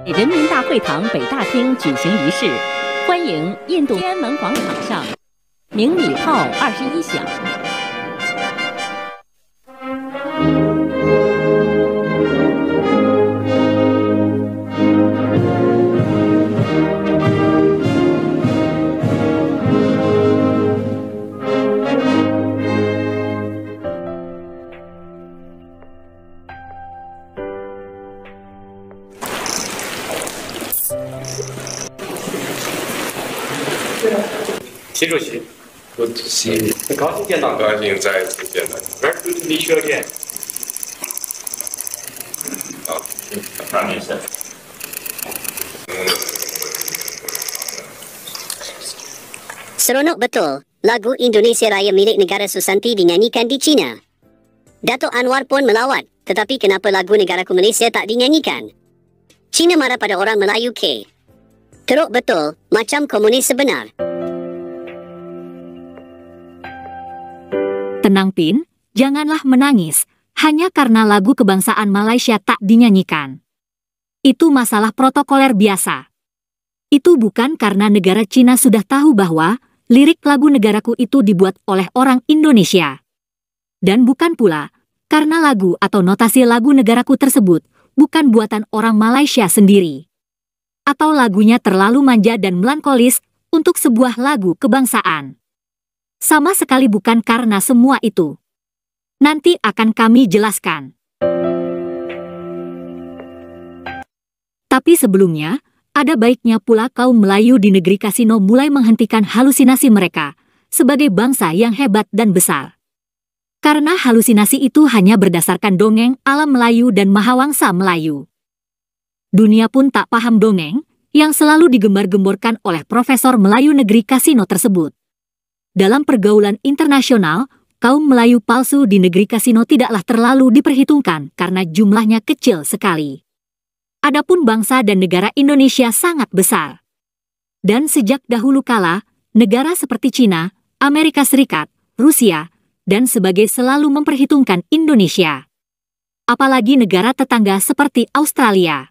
人民大会堂北大厅举行仪式，欢迎印度天安门广场上鸣礼炮21响。习主席 ，Good to see you。很高兴见到，高兴再次见到你。Very good to meet you again。好，Prime Minister。Seronok betul, lagu Indonesia Raya milik negara Susanti dinyanyikan di China. Datuk Anwar pun melawat, tetapi kenapa lagu negaraku Malaysia tak dinyanyikan? China marah pada orang Melayu ke? Teruk betul, macam komunis sebenar. Tenang Pin, janganlah menangis, hanya karena lagu kebangsaan Malaysia tak dinyanyikan. Itu masalah protokoler biasa. Itu bukan karena negara China sudah tahu bahwa lirik lagu negaraku itu dibuat oleh orang Indonesia. Dan bukan pula karena lagu atau notasi lagu negaraku tersebut bukan buatan orang Malaysia sendiri. Atau lagunya terlalu manja dan melankolis untuk sebuah lagu kebangsaan. Sama sekali bukan karena semua itu. Nanti akan kami jelaskan. Tapi sebelumnya, ada baiknya pula kaum Melayu di negeri Kasino mulai menghentikan halusinasi mereka sebagai bangsa yang hebat dan besar. Karena halusinasi itu hanya berdasarkan dongeng alam Melayu dan Mahawangsa Melayu. Dunia pun tak paham dongeng yang selalu digembar-gemborkan oleh Profesor Melayu negeri Kasino tersebut. Dalam pergaulan internasional, kaum Melayu palsu di negeri Kasino tidaklah terlalu diperhitungkan karena jumlahnya kecil sekali. Adapun bangsa dan negara Indonesia sangat besar. Dan sejak dahulu kala, negara seperti China, Amerika Serikat, Rusia, dan sebagai selalu memperhitungkan Indonesia. Apalagi negara tetangga seperti Australia.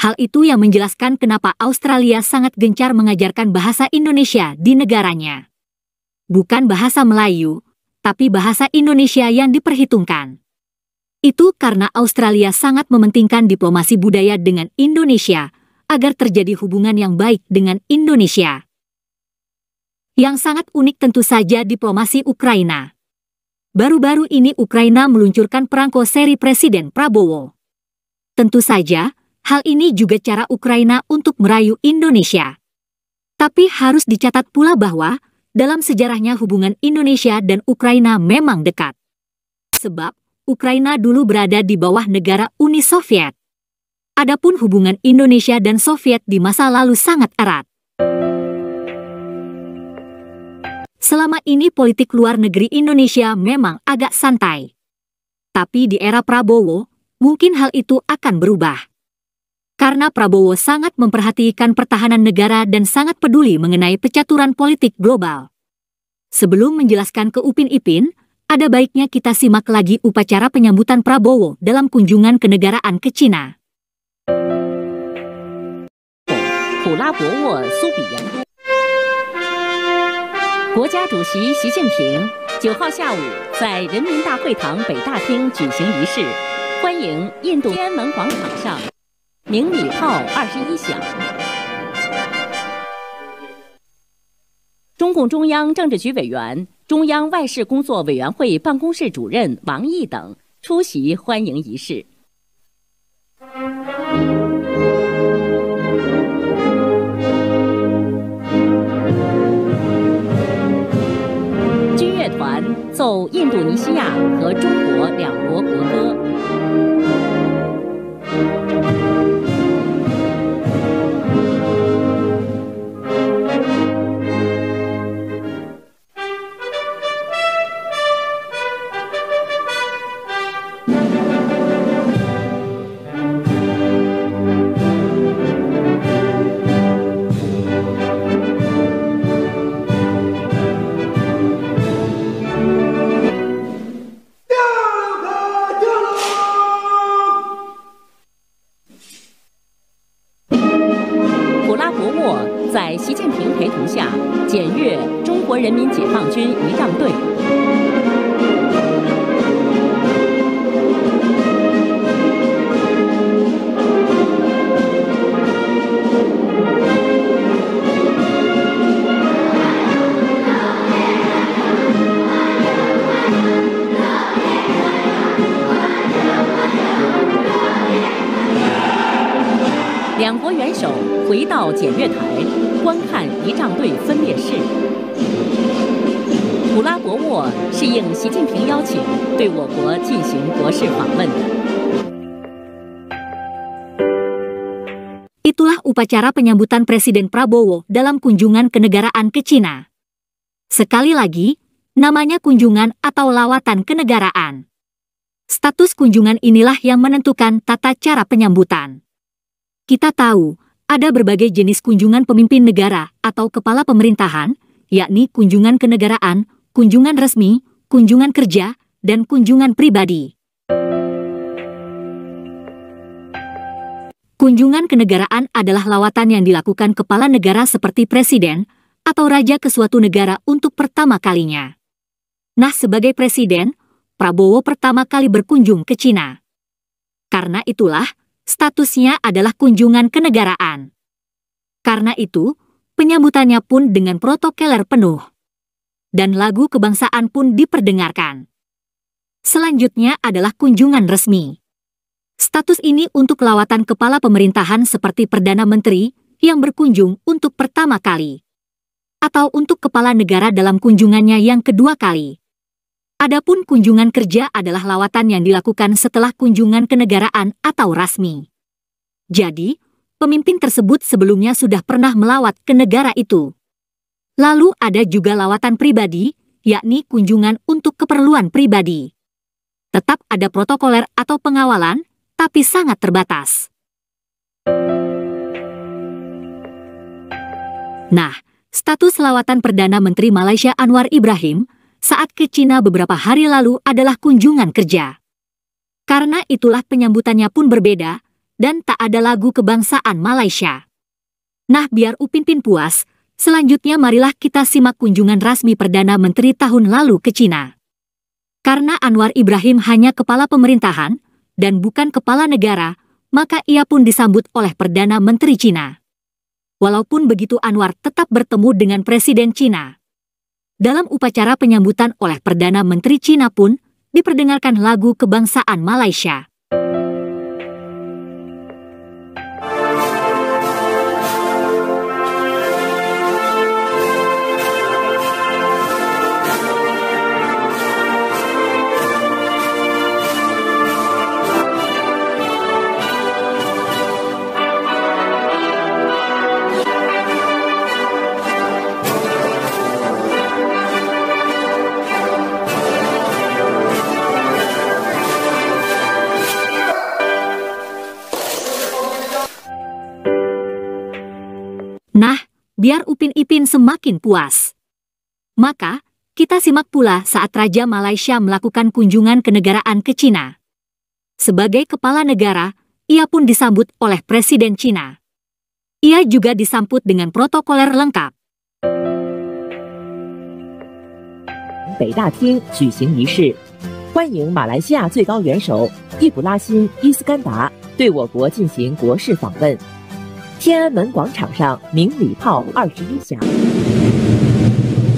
Hal itu yang menjelaskan kenapa Australia sangat gencar mengajarkan bahasa Indonesia di negaranya. Bukan bahasa Melayu, tapi bahasa Indonesia yang diperhitungkan. Itu karena Australia sangat mementingkan diplomasi budaya dengan Indonesia agar terjadi hubungan yang baik dengan Indonesia. Yang sangat unik tentu saja diplomasi Ukraina. Baru-baru ini Ukraina meluncurkan perangko seri Presiden Prabowo. Tentu saja, hal ini juga cara Ukraina untuk merayu Indonesia. Tapi harus dicatat pula bahwa dalam sejarahnya hubungan Indonesia dan Ukraina memang dekat. Sebab, Ukraina dulu berada di bawah negara Uni Soviet. Adapun hubungan Indonesia dan Soviet di masa lalu sangat erat. Selama ini politik luar negeri Indonesia memang agak santai. Tapi di era Prabowo, mungkin hal itu akan berubah. Karena Prabowo sangat memperhatikan pertahanan negara dan sangat peduli mengenai pencaturan politik global. Sebelum menjelaskan ke Upin Ipin, ada baiknya kita simak lagi upacara penyambutan Prabowo dalam kunjungan kenegaraan ke China. 普拉博沃苏比延多，国家主席习近平9号下午在人民大会堂北大厅举行仪式，欢迎印度天安门广场上鸣礼炮21响。中共中央政治局委员、中央外事工作委员会办公室主任王毅等出席欢迎仪式。军乐团奏印度尼西亚和中国两国国歌。队。两国元首回到检阅台，观看仪仗队分列式。普拉博沃是应习近平邀请，对我国进行国事访问的。Itulah upacara penyambutan Presiden Prabowo dalam kunjungan kenegaraan ke Cina. Sekali lagi, namanya kunjungan atau lawatan kenegaraan. Status kunjungan inilah yang menentukan tata cara penyambutan. Kita tahu, ada berbagai jenis kunjungan pemimpin negara atau kepala pemerintahan, yakni kunjungan kenegaraan, kunjungan resmi, kunjungan kerja, dan kunjungan pribadi. Kunjungan kenegaraan adalah lawatan yang dilakukan kepala negara seperti presiden atau raja ke suatu negara untuk pertama kalinya. Nah, sebagai presiden, Prabowo pertama kali berkunjung ke Cina. Karena itulah, statusnya adalah kunjungan kenegaraan. Karena itu, penyambutannya pun dengan protokoler penuh. Dan lagu kebangsaan pun diperdengarkan. Selanjutnya adalah kunjungan resmi. Status ini untuk lawatan kepala pemerintahan seperti Perdana Menteri yang berkunjung untuk pertama kali. Atau untuk kepala negara dalam kunjungannya yang kedua kali. Adapun kunjungan kerja adalah lawatan yang dilakukan setelah kunjungan kenegaraan atau rasmi. Jadi, pemimpin tersebut sebelumnya sudah pernah melawat ke negara itu. Lalu ada juga lawatan pribadi, yakni kunjungan untuk keperluan pribadi. Tetap ada protokoler atau pengawalan, tapi sangat terbatas. Nah, status lawatan Perdana Menteri Malaysia Anwar Ibrahim saat ke Cina beberapa hari lalu adalah kunjungan kerja. Karena itulah penyambutannya pun berbeda dan tak ada lagu kebangsaan Malaysia. Nah, biar Upin Ipin puas, selanjutnya marilah kita simak kunjungan rasmi Perdana Menteri tahun lalu ke Cina. Karena Anwar Ibrahim hanya kepala pemerintahan dan bukan kepala negara, maka ia pun disambut oleh Perdana Menteri Cina. Walaupun begitu, Anwar tetap bertemu dengan Presiden Cina. Dalam upacara penyambutan oleh Perdana Menteri Cina pun diperdengarkan lagu kebangsaan Malaysia. Nah, biar Upin Ipin semakin puas. Maka, kita simak pula saat Raja Malaysia melakukan kunjungan kenegaraan ke Cina. Sebagai kepala negara, ia pun disambut oleh Presiden Cina. Ia juga disambut dengan protokoler lengkap. 北大厅举行仪式，欢迎马来西亚最高元首易卜拉欣·伊斯干达对我国进行国事访问。天安门广场上鸣礼炮21响，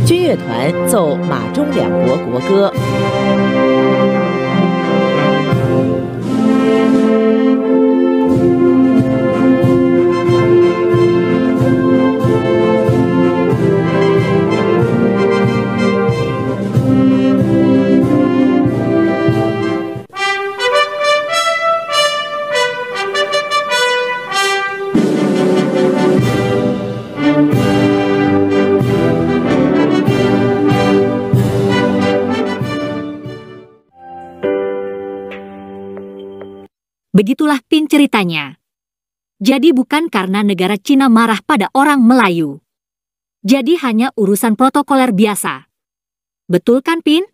军乐团奏马中两国国歌。Begitulah Pin ceritanya. Jadi bukan karena negara Cina marah pada orang Melayu. Jadi hanya urusan protokoler biasa. Betul kan, Pin?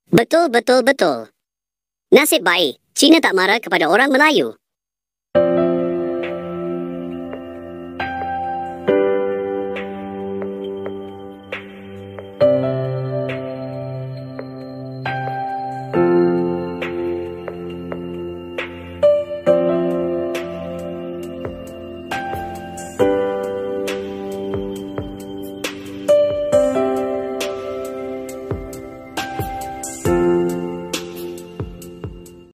Betul. Nasib baik, Cina tak marah kepada orang Melayu.